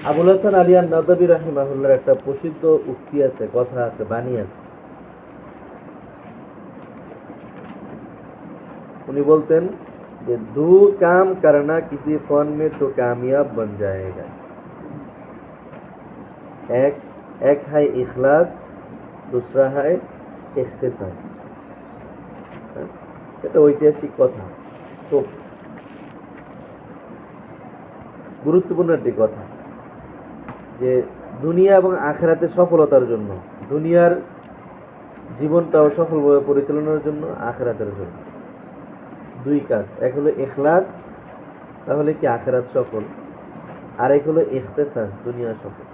আবুল হাসান আলী আন-নাদভী রাহিমাহুল্লাহর একটা প্রসিদ্ধ উক্তি আছে, কথা আছে, বাণী আছে। উনি বলতেন যে দু কাম করনা কিসি ফন মে তো কামিয়াব বন জায়েগা। এক এক হয় ইখলাস, दूसरा है इख्तिसास। এটা ঐতিহাসিক কথা, খুব গুরুত্বপূর্ণ একটি কথা, যে দুনিয়া এবং আখিরাতের সফলতার জন্য, দুনিয়ার জীবনটাও সফলভাবে পরিচালনার জন্য, আখিরাতের জন্য দুই কাজ। এক হলো ইখলাস, তাহলে কি আখিরাত সফল, আর এক হলো ইখতিসাস, দুনিয়া সফল।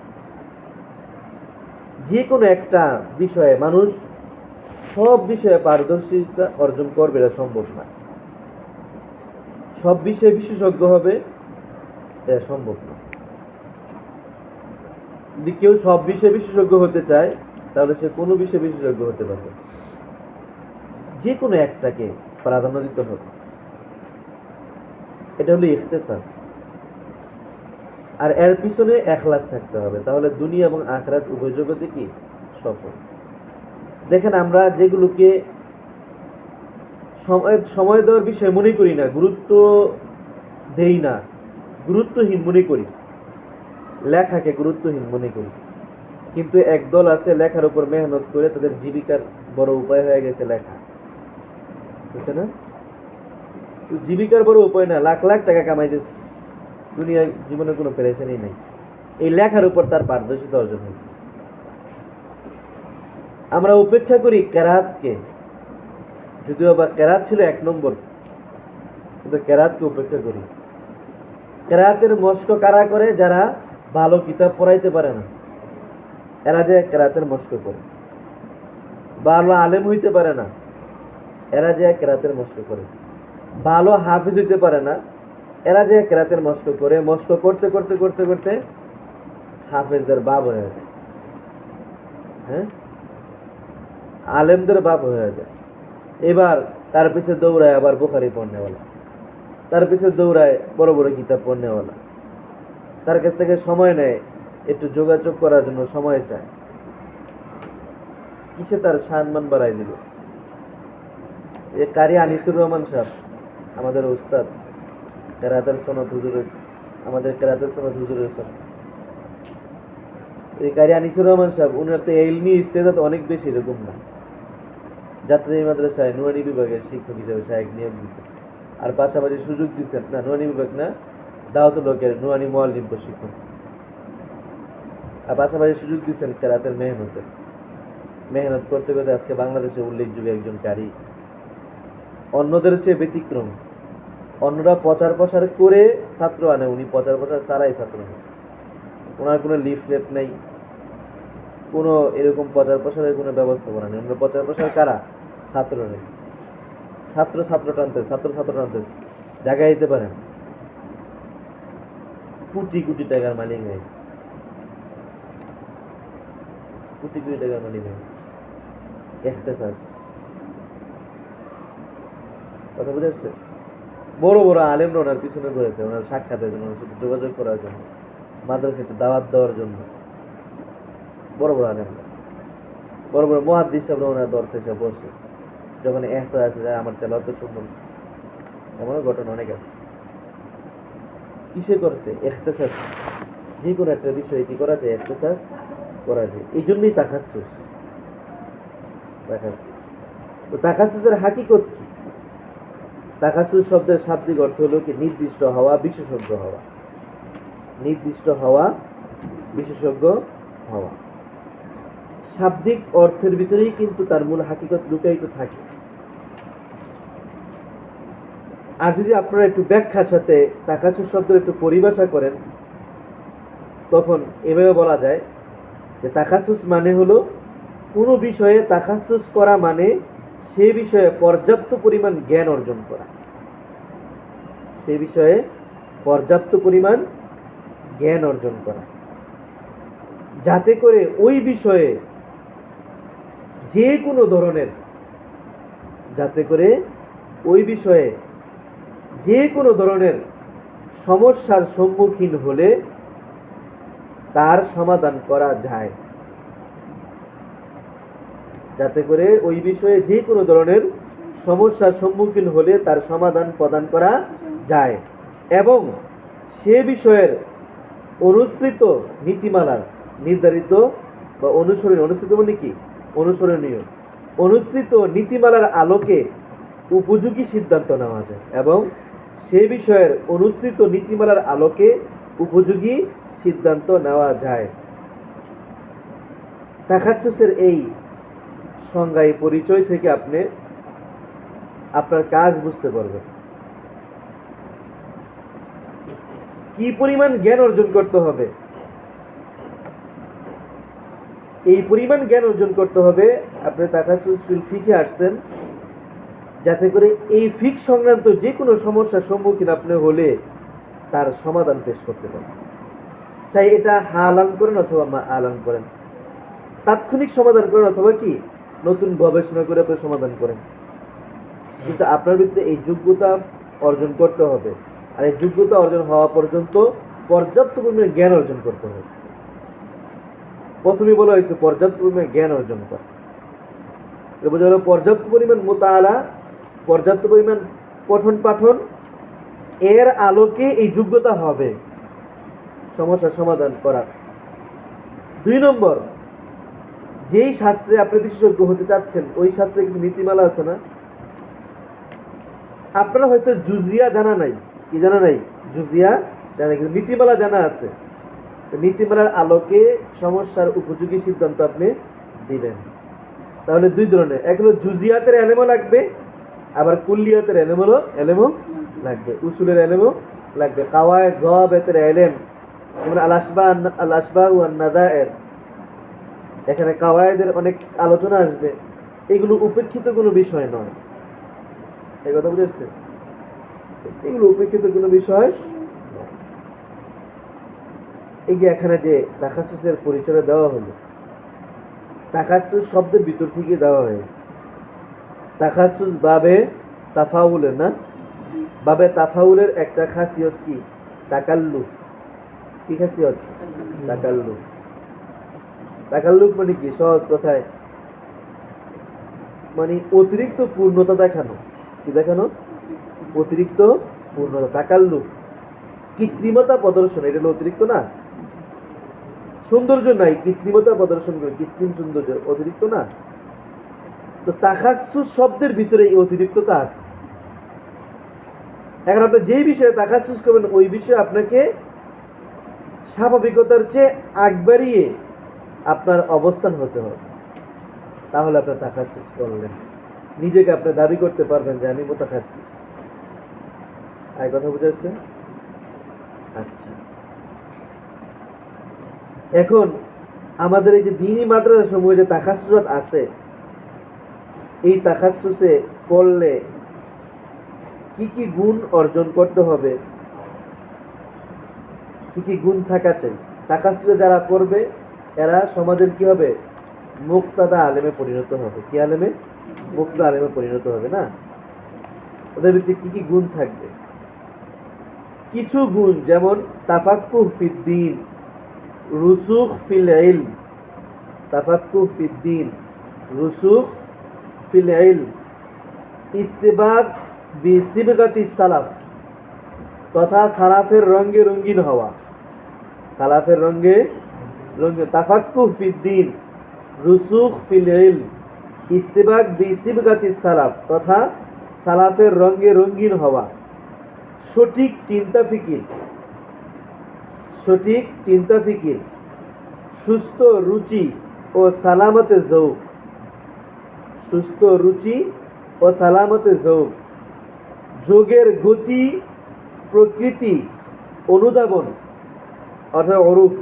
যে কোনো একটা বিষয়ে মানুষ সব বিষয়ে পারদর্শিতা অর্জন করবে, এটা সম্ভব না। সব বিষয়ে বিশেষজ্ঞ হবে, এটা সম্ভব না। যদি কেউ সব বিষয়ে বিশেষজ্ঞ হতে চায়, তাহলে সে কোনো বিষয়ে বিশেষজ্ঞ হতে পারবে, যে কোনো একটাকে প্রাধান্য দিতে হবে। এটা হলো ইখতিসাস। আর এর পিছনে ইখলাস থাকতে হবে, তাহলে দুনিয়া এবং আখিরাত উভয় জগতে কি সফল। দেখেন, আমরা যেগুলোকে সময় দেওয়ার বিষয় মনে করি না, গুরুত্ব দেই না, গুরুত্বহীন মনে করি, লেখাকে গুরুত্বহীন মনে করি, কিন্তু একদল আছে লেখার উপর মেহনত করে তাদের জীবিকার বড় উপায় হয়ে গেছে লেখা, বুঝছে না? জীবিকার বড় উপায় না, লাখ লাখ টাকা কামাইতেছে, দুনিয়ায় জীবনে কোনো পেরেশানি নাই, এই লেখার উপর তার পারদর্শিতা অর্জন হয়েছে। আমরা উপেক্ষা করি কেরাতকে, যদিও বা কেরাত ছিল এক নম্বর, কিন্তু কেরাতকে উপেক্ষা করি। কেরাতের মস্ক কারা করে? যারা ভালো কিতাব পড়াইতে পারে না, এরা যে কেরাতের মস্ক করে। ভালো আলেম হইতে পারে না, এরা যে কেরাতের মস্ক করে। ভালো হাফিজ হইতে পারে না, এরা যে কেরাতের মস্ক করে। মস্ক করতে করতে করতে করতে হাফেজদের বাপ হয়ে যায়, হ্যাঁ, আলেমদের বাপ হয়ে যায়। এবার তার পিছে দৌড়ায় আবার বুখারি পড়নেওয়ালা, তার পিছে দৌড়ায় বড় বড় কিতাব পড়নেওয়ালা, তার কাছ থেকে সময় নেয়, একটু যোগাযোগ করার জন্য সময় চায়। কিসে তার সম্মান বাড়াই দিল? এই কারি আনিসুর রহমান সাহেব, আমাদের উস্তাদ, কেরাতের সনদ হুজুরের, আমাদের কেরাতের সনদ হুজুরের সনদ, এই কারি আনিসুর রহমান সাহেব, উনার তো ইলমি ইস্তেদাত অনেক বেশি, এরকম না। যাত্রী মাদ্রাসায় নুরানি বিভাগের শিক্ষক হিসেবে শায়েখ নিয়োগ দিচ্ছেন, আর পাশাপাশি সুযোগ দিচ্ছেন, না নুরানি বিভাগ না, দাওয়াতুল হকের নুরানি মুআল্লিম প্রশিক্ষণ, আর পাশাপাশি সুযোগ দিচ্ছেন কেরাতের মেহনতের। মেহনত করতে করতে আজকে বাংলাদেশে উল্লেখযোগ্য একজন কারি, অন্যদের চেয়ে ব্যতিক্রম। অন্যরা প্রচার প্রসার করে ছাত্র আনে, উনি প্রচার প্রসার ছাড়াই ছাত্র আনে। ওনার কোনো লিফলেট নেই, কোনো এরকম প্রচার প্রসারের কোনো ব্যবস্থাপনা নেই। ওনার প্রচার প্রসার কারা? ছাত্র নেই, ছাত্র ছাত্র টানতে, ছাত্র ছাত্র টানতে জায়গায় দিতে পারেন। কোটি কোটি টাকার মালিক নেই, কোটি কোটি টাকার মালিক নেই। ইখতিসাস, কথা বুঝে আসছে? বড় বড় আলেমরা ওনার পিছনে ঘুরেছে, ওনার সাক্ষাতের জন্য, ওনার সাথে যোগাযোগ করার জন্য, মাদ্রাসাতে দাওয়াত দেওয়ার জন্য। বড় বড় আলেমরা, বড় বড় মুহাদ্দিস সাহেবরা ওনার দরসে এসে বসে, যখন এহসাস আসে যায় আমার তেলাওয়াত শুনবেন, এমনও ঘটনা অনেক আছে। কিসে করছে? ইখতিসাস। যে কোনো একটা বিষয়ে কি করা যায়? ইখতিসাস করা যায়। এই জন্যই তাখাসসুস। তো তাখাসসুসের হাকিকত কি? তাখাসসুস শব্দের শাব্দিক অর্থ হলো কি? নির্দিষ্ট হওয়া, বিশেষজ্ঞ হওয়া। নির্দিষ্ট হওয়া, বিশেষজ্ঞ হওয়া। শাব্দিক অর্থের ভিতরেই কিন্তু তার মূল হাকিকত লুকায়িত থাকে। আর যদি আপনারা একটু ব্যাখ্যার সাথে তাকাসুস শব্দের একটু পরিভাষা করেন, তখন এভাবে বলা যায় যে তাকাসুস মানে হলো কোনো বিষয়ে তাকাসুস করা মানে সেই বিষয়ে পর্যাপ্ত পরিমাণ জ্ঞান অর্জন করা। সেই বিষয়ে পর্যাপ্ত পরিমাণ জ্ঞান অর্জন করা, যাতে করে ওই বিষয়ে যে কোনো ধরনের, যাতে করে ওই বিষয়ে যে কোনো ধরনের সমস্যার সম্মুখীন হলে তার সমাধান করা যায়, যাতে করে ওই বিষয়ে যে কোনো ধরনের সমস্যার সম্মুখীন হলে তার সমাধান প্রদান করা যায় এবং সে বিষয়ের অনুসৃত নীতিমালার নির্ধারিত বা অনুসৃত মানে কি, অনুসরণীয় অনুসৃত নীতিমালার আলোকে উপযোগী সিদ্ধান্ত নেওয়া যায় এবং সে বিষয়ের অনুসৃত নীতিমালার আলোকে উপযোগী সিদ্ধান্ত নেওয়া যায়। তাখাসসুসের এই সংজ্ঞায় পরিচয় থেকে আপনি আপনার কাজ বুঝতে পারবেন। কি পরিমাণ জ্ঞান অর্জন করতে হবে, এই পরিমাণ জ্ঞান অর্জন করতে হবে। আপনি তাখাসসুস ফিল ফিকহে আসছেন যাতে করে এই ফিক সংক্রান্ত যে কোনো সমস্যার সম্মুখীন আপনি হলে তার সমাধান পেশ করতে পারেন। চাই এটা হালান করেন অথবা মা আলান করেন, তাৎক্ষণিক সমাধান করেন অথবা কি নতুন গবেষণা করে আপনি সমাধান করেন, কিন্তু আপনার ভিতরে এই যোগ্যতা অর্জন করতে হবে। আর এই যোগ্যতা অর্জন হওয়া পর্যন্ত পর্যাপ্ত পরিমাণে জ্ঞান অর্জন করতে হবে। প্রথমে বলা হয়েছে পর্যাপ্ত পরিমাণে জ্ঞান অর্জন করা, বোঝা গেল পর্যাপ্ত পরিমাণ মুতাআলা, পর্যাপ্ত পরিমাণ পঠন পাঠন, এর আলোকে এই যোগ্যতা হবে সমস্যার সমাধান করার। 2 নম্বর, যেই শাস্ত্রে আপনি বিশেষজ্ঞ হতে চাচ্ছেন ওই শাস্ত্রে কিছু নীতিমালা আছে না, আপনারা হয়তো জুজিয়া জানা নাই, কি জানা নাই, জুজিয়া জানা, কিন্তু নীতিমালা জানা আছে। নীতিমালার আলোকে সমস্যার উপযোগী সিদ্ধান্ত আপনি দিবেন। তাহলে 2 ধরনের, এক হলো জুজিয়াতের এলেমও লাগবে, আবার কুল্লিয়াতের এলেমও লাগবে, উসুলের এলেমও লাগবে, কাওয়ায়েদ যাওয়াবেতের এলেম, যেমন আল আসবাহ ওয়ান নাযায়ের, এখানে কাওয়ায়েদের অনেক আলোচনা আসবে, এগুলো উপেক্ষিত কোনো বিষয় নয়। এই কথা বুঝেছে, এগুলো উপেক্ষিত কোনো বিষয় নয়। এই যে এখানে যে তাখাসসুসের পরিচয় দেওয়া হলো, তাখাসসুস শব্দের ভিতর থেকে দেওয়া হয়েছে। তাখাসসুস বাবে তাফাউলের না, বাবে তাফাউলের একটা খাসিয়ত কি, তাকাল্লুফ। কি খাসিয়ত? তাকাল্লুফ। তাকাল্লুফ মানে কি, সহজ কথায় মানে অতিরিক্ত পূর্ণতা দেখানো। কি দেখানো? অতিরিক্ত পূর্ণতা, তাকাল্লুফ, কৃত্রিমতা প্রদর্শন। এটা হলো অতিরিক্ত না, সৌন্দর্য নাই, কৃত্রিমতা প্রদর্শন করে, কৃত্রিম সৌন্দর্য, অতিরিক্ত না। তো তাখাসসুস শব্দের ভিতরে এই অতিরিক্ততা আছে। এখন আপনি যেই বিষয়ে তাখাসসুস করবেন ওই বিষয়ে আপনাকে স্বাভাবিকতার চেয়ে আগ বাড়িয়ে আপনার অবস্থান হতে হবে, তাহলে আপনার তাখাসসুস করলেন, নিজেকে আপনি দাবি করতে পারবেন যে আমি মুতাখাসসিস। এই কথা বুঝে আসছে? আচ্ছা, এখন আমাদের এই যে দ্বীনি মাদ্রাসা সমূহে যে তাখাসসুসাত আছে, এই তাখাসসুসে পড়লে কি কি গুণ অর্জন করতে হবে, কি কি গুণ থাকা চাই। তাখাসসুসে যারা পড়বে এরা সমাজের কি হবে, মুক্তাদা আলেমে পরিণত হবে। কি আলেমে? মুক্তা আলেমে পরিণত হবে না। ওদের ভিতরে কি কি গুণ থাকবে? কিছু গুণ, যেমন তাফাক্কুহ ফিদ্দীন, রুসুখ ফিল ইলম, তাফাক্কুহ ফিদ্দীন, রুসুখ ফিল ইলম, ইস্তিবাক বিসিবগাতি সালাফ, তথা সালাফের রঙে রঙিন হওয়া। সালাফের রঙে রঙিন, তাফাক্কুহ ফিদ্দীন, রুসুখ ফিল ইলম, ইস্তিবাক বিসিবগাতি সালাফ, তথা সালাফের রঙে রঙিন হওয়া। সঠিক চিন্তা ফিকির, সঠিক চিন্তা ফিকির, সুস্থ রুচি ও সালামতে যৌক, সুস্থ রুচি ও সালামতে যৌক, যোগের গতি প্রকৃতি অনুধাবন অর্থাৎ অরূপ,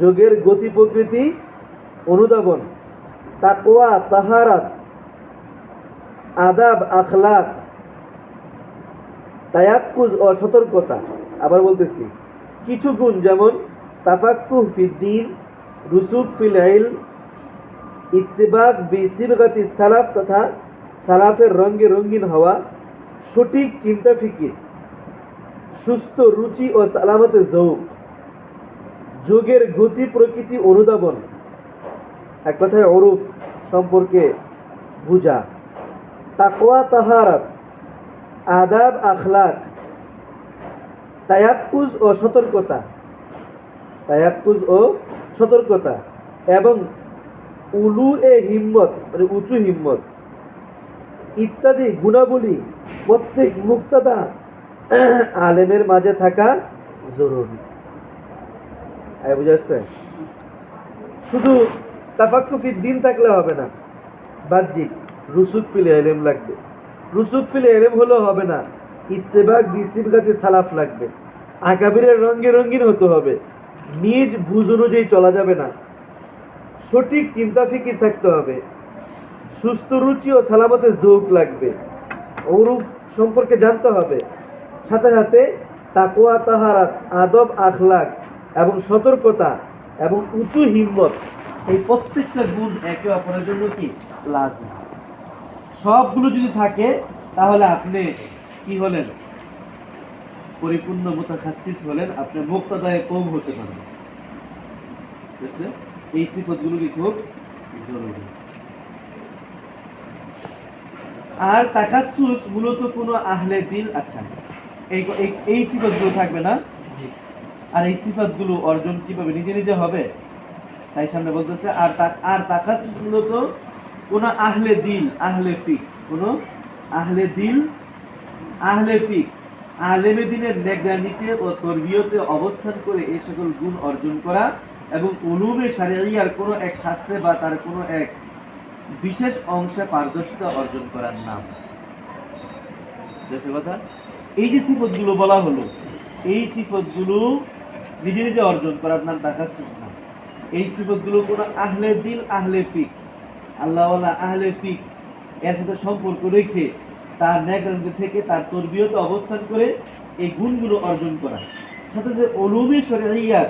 যোগের গতি প্রকৃতি অনুধাবন, তাকওয়া তাহারাত আদাব আখলাক, তায়াক্কুজ ও সতর্কতা। আবার বলতেছি, কিছু গুণ যেমন তাফাক্কুহ ফিদ্দীন, রুসুখ ফিল ইলম, ইস্তিবাক বিসিবগাতি সালাফ, তথা সালাফের রঙে রঙিন হওয়া, সঠিক চিন্তা ফিকির, সুস্থ রুচি ও সালামতে যৌক, যোগের গতি প্রকৃতি অনুধাবন, এক কথায় অরূপ সম্পর্কে বুঝা। তাকওয়া তাহারাত, আদাব আখলাক, তায়াক্কুজ ও সতর্কতা, তায়াক্কুজ ও সতর্কতা এবং উলু এ হিম্মত মানে উঁচু হিম্মত ইত্যাদি গুণাবলী প্রত্যেক মুক্তাদা আলেমের মাঝে থাকা জরুরি। বুঝে আসছে? শুধু তাফাক্কু ফিদ দ্বীন থাকলে হবে না, বাহ্যিক রুসুক ফিল ইলম লাগবে। রুসুক ফিল ইলম হলেও হবে না, ইত্তেবাক বিসিবগাতি সালাফ লাগবে। আকাবিরের রঙে রঙিন হতে হবে, নিজ বুঝ অনুযায়ী চলা যাবে না। সঠিক চিন্তা ফিকির থাকতে হবে, সুস্থ রুচি ও সালামতের যোগ লাগবে। অরূপ সম্পর্কে জানতে হবে, সাথে সাথে তাকওয়া তাহারাত, আদব আখলাক এবং সতর্কতা এবং উঁচু হিম্মত, এই প্রত্যেকটা গুণ একে অপরের জন্য কি লাজিম। সবগুলো যদি থাকে তাহলে আপনি কি হলেন? পরিপূর্ণ মুতাখাসসিস হলেন, আপনি মুক্তাদায়ে কওম হতে পারবেন। ঠিক আছে? এই সিফতগুলো কি খুব জরুরি। আর তাকাসসুস মূলত কোনো আহলে দিল, আচ্ছা এই সিফতগুলো থাকবে না। আর এই সিফতগুলো অর্জন কিভাবে? নিজে নিজে হবে। তাই সামনে বলতেছে আর তাকাসসুস মূলত কোন আহলে দিল, আহলে ফিক, কোন আহলে দিল, আহলে ফিক, আলেমে দ্বীনের নিগরানিতে ও তরবিয়তে অবস্থান করে এই সকল গুণ অর্জন করা এবং উলুমে শারঈয়ার কোনো এক শাস্ত্রে বা তার কোনো এক বিশেষ অংশে পারদর্শিতা অর্জন করার নাম। কথা, এই যে সিফতগুলো বলা হলো, এই সিফতগুলো নিজে নিজে অর্জন করার নাম তাকাসসুস না। এই সিফতগুলো কোনো আহলে দিল, আহলে ফিক, আল্লাহওয়ালা আহলে ফিক এর সাথে সম্পর্ক রেখে তার নিগরানিতে থেকে তার তরবিয়তে অবস্থান করে এই গুণগুলো অর্জন করা। সাথে যে উলুমে শারঈয়ার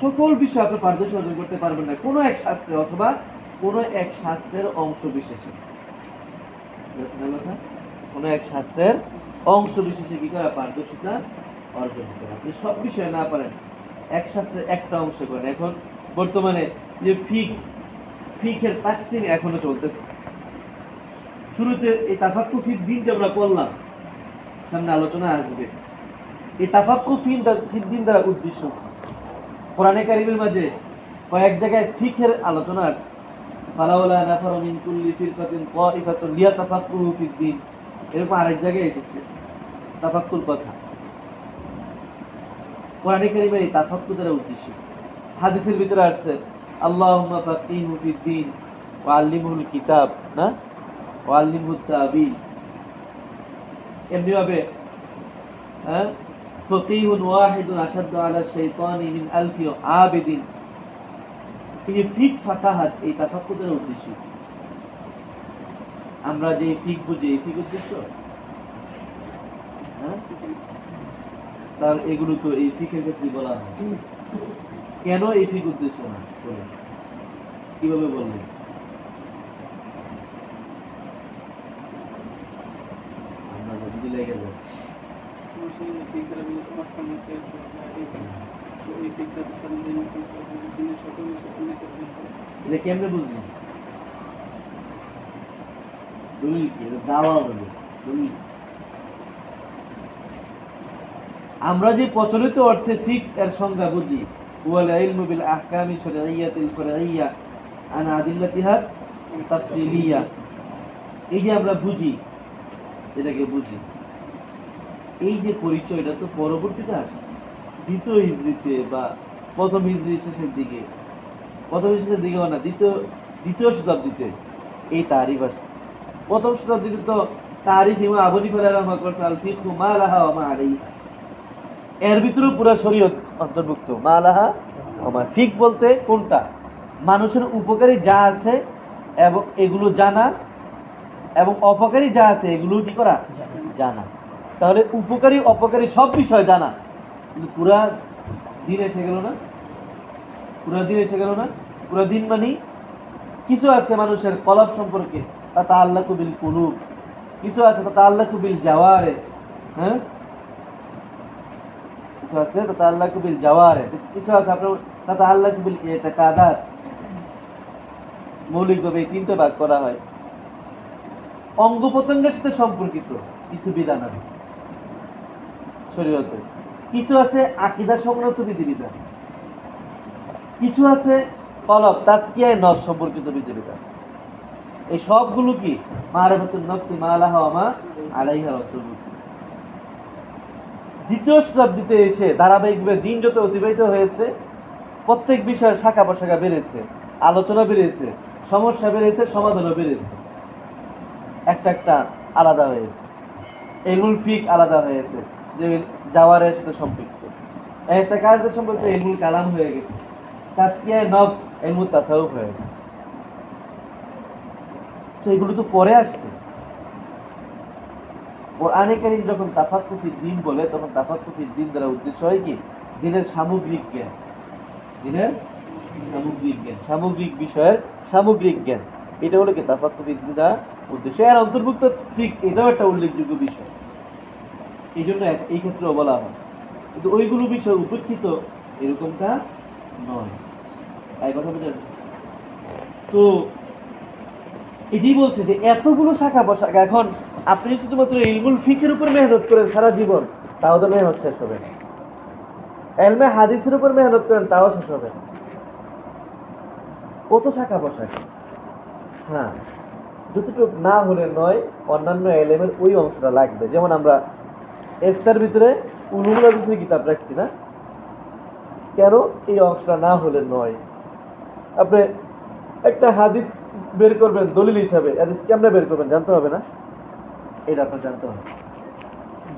সকল বিষয় আপনি পারদর্শী অর্জন করতে পারবেন না, কোনো এক শাস্ত্রে অথবা কোনো এক শাস্ত্রের অংশ বিশেষে। কোনো এক শাস্ত্রের অংশ বিশেষে কি করা? পারদর্শিতা অর্জন করা। আপনি সব বিষয়ে না পারেন, এক শাস্ত্রের একটা অংশ করেন। এখন বর্তমানে যে ফিকের তাকসিম এখনো চলতেছে। শুরুতে এই তাফাক্কু ফিদ দ্বীন যে আমরা পড়লাম, সামনে আলোচনা আসবে। এই তাফাক্কু ফিদ দ্বীন দ্বারা উদ্দেশ্য কোরআনে কারীমের মাঝে কয়েক জায়গায় ফিকের আলোচনা আসছে। ফালাউলা নাফারু মিন কুল্লি ফিরকাতিন তাইফাতুন লিয়াতাফাক্কাহু ফিদ দ্বীন, এরকম আরেক জায়গায় এসেছে তাফাক্কুর কথা। কোরআনে কারীমের এই তাফাক্কু দ্বারা উদ্দেশ্য। হাদিসের ভিতরে আসছে আল্লাহুম্মা ফাক্কিহু ফিদ দ্বীন ওয়া আল্লিমহুল কিতাব, না ওয়া আল্লিমহুত তাবিল। এমনি ভাবে ফাকিহুন ওয়াহিদুন আশাদ্দু আলা শাইতানি মিন আলফি আবিদিন। এই ফিক ফাকাহাত এই তাফাক্কুরের উদ্দেশ্য। আমরা যে ফিক বুঝি, এই ফিক উদ্দেশ্য, তার এগুলো তো এই ফিকের ক্ষেত্রে বলা হয়। কেন এই ফিক উদ্দেশ্য না? কিভাবে বললেন? আমরা যদি লেগে যাই এটা কেমনে বুঝলেন? দলিল কি? এটা দাওয়া হলো দলিল। আমরা যে প্রচলিত অর্থে ফিক এর সংজ্ঞা বুঝি, ওয়াল ইলমু বিল আহকামি শারঈয়্যাতিল ফারঈয়্যা আন আদিল্লাতিহা তাফসিলিয়া, এই যে আমরা বুঝি, এটাকে বুঝি, এই যে পরিচয়টা তো পরবর্তীতে আসছে, দ্বিতীয় হিজরিতে বা প্রথম হিজরির শেষের দিকে, প্রথম শেষের দিকে না, দ্বিতীয় শতাব্দীতে এই তারিফ আসছে। প্রথম শতাব্দীতে তো তারিফ ইমাম আবু হানিফা রাহিমাহুল্লাহ করছে আল ফিকহু মা লাহা ওয়া মা আলাইহা। এর ভিতরে পুরো শরীয়ত অন্তর্ভুক্ত। মা লাহা ওয়া মা, ফিক বলতে কোনটা? মানুষের উপকারী যা আছে এবং এগুলো জানা, এবং অপকারী যা আছে এগুলো কি করা? জানা। তাহলে উপকারী অপকারী সব বিষয় জানা, কিন্তু পুরা দিন এসে গেল না। পুরা দিন এসে গেল না। পুরা দিন মানে কিছু আছে মানুষের কলব সম্পর্কে, তাতাআল্লাকু বিল কুলুব, কিছু আছে তাতাআল্লাকু বিল জাওয়ারে, কিছু আছে তাতাআল্লাকু বিল জাওয়ারিহ, কিছু আছে আপনার তাতাআল্লাকু বিল ইতিকাদাত। মৌলিকভাবে এই তিনটে ভাগ করা হয়। অঙ্গ প্রত্যঙ্গের সাথে সম্পর্কিত কিছু বিধান আছে শরীয়তে, কিছু আছে আকীদা সংক্রান্ত বিধিবিধান, কিছু আছে কলব তাজকিয়ায়ে নফস সম্পর্কিত বিধিবিধান। এই সবগুলো কি মারিফাতুন নফসি মা লাহা ওয়া মা আলাইহা অন্তর্ভুক্ত। দ্বিতীয় শতাব্দীতে এসে ধারাবাহিকভাবে দিন যত অতিবাহিত হয়েছে, প্রত্যেক বিষয়ের শাখা প্রশাখা বেড়েছে, আলোচনা বেড়েছে, সমস্যা বেড়েছে, সমাধানও বেড়েছে, একটা একটা আলাদা হয়েছে। ইলমুল ফিক আলাদা হয়েছে, যে জাওয়ারের সাথে সম্পৃক্ত। ইতিকাদের সম্পর্কে ইলমুল কালাম হয়ে গেছে, তাজকিয়ায়ে নফস ইলমুত তাসাউফ হয়ে গেছে। তো এগুলো তো পরে আসছে। কোরআনে কারীম যখন তাফাক্কু ফিদ-দ্বীন বলে, তখন তাফাক্কু ফিদ-দ্বীন দ্বারা উদ্দেশ্য হয় কি? দ্বীনের সামগ্রিক জ্ঞান, দ্বীনের সামগ্রিক জ্ঞান, সামগ্রিক বিষয়ের সামগ্রিক জ্ঞান। এটা হলো কি তাফাক্কু ফিদ-দ্বীন দ্বারা উদ্দেশ্য। এর অন্তর্ভুক্ত ফিক, এটাও একটা উল্লেখযোগ্য বিষয়, এই জন্য এই ক্ষেত্রেও বলা হয়। কিন্তু ওইগুলো বিষয় উপেক্ষিত এরকমটা নয়। এই কথা বুঝে আসছে? তো এটাই বলছে যে এতগুলো শাখা প্রশাখা, এখন আপনি শুধুমাত্র ইলমুল ফিকের উপর মেহনত করেন সারা জীবন, তাও তো মেহনত শেষ হবে না। ইলমে হাদিসের উপর মেহনত করেন, তাও শেষ হবে না। কত শাখা প্রশাখা। হ্যাঁ, যতটুকু না হলে নয়, অন্যান্য ইলমের ওই অংশটা লাগবে। যেমন আমরা ইফতার ভিতরে উলুমুল হাদিসের কিতাব রাখছি না, কেন? এই অংশটা না হলে নয়। আপনি একটা হাদিস বের করবেন দলিল হিসাবে, হাদিস কেমনে বের করবেন জানতে হবে না? এটা আপনার জানতে হবে।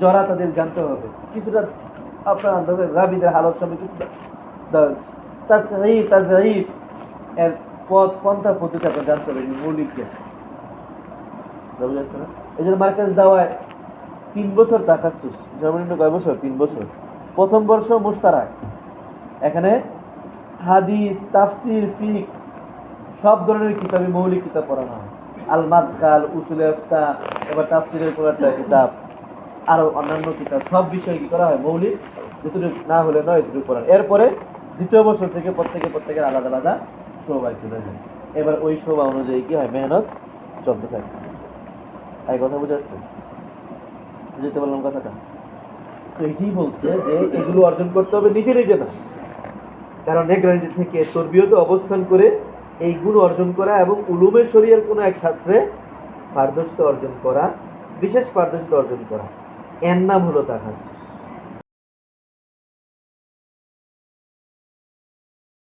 জরা তাদের জানতে হবে, কিছুটা আপনার আন্দাজে রাবিদের হালত সম্পর্কে কিছুটা তাসহিহ তাযঈফ এর পথ পন্থা পদ্ধতি আপনার জানতে হবে, মৌলিক জ্ঞান। বুঝা যাচ্ছে না? এই জন্য মার্কাজ দাওয়ায় 3 বছর তাকাসসুস, সর্বনিম্ন কয় বছর? 3 বছর। প্রথম বর্ষ মুশতারাক, এখানে হাদিস, তাফসির, ফিক সব ধরনের কিতাবই মৌলিক কিতাব পড়ানো হয়। আল মাদখাল, উসুল ইফতা, এবার তাফসিরের কোন একটা কিতাব, আরো অন্যান্য কিতাব, সব বিষয় কি করা হয়? মৌলিক, যেটুকু না হলে নয় এটুকু পড়ানো। এরপরে দ্বিতীয় বছর থেকে প্রত্যেকের আলাদা আলাদা শোভায় চলে যায়। এবার ওই শোভা অনুযায়ী কি হয়? মেহনত চলতে থাকে। এই কথা বুঝে আসছে? বুঝতে পারলাম কথাটা? তো এটাই বলছে যে এগুলো অর্জন করতে হবে নিজে নিজে না, কারণ নেগরানি থেকে তরবিয়তে অবস্থান করে এই গুণ অর্জন করা এবং উলুমে শরিয়ার কোনো এক শাস্ত্রে পারদর্শিতা অর্জন করা, বিশেষ পারদর্শিতা অর্জন করা, এর নাম হলো তাখাসসুস।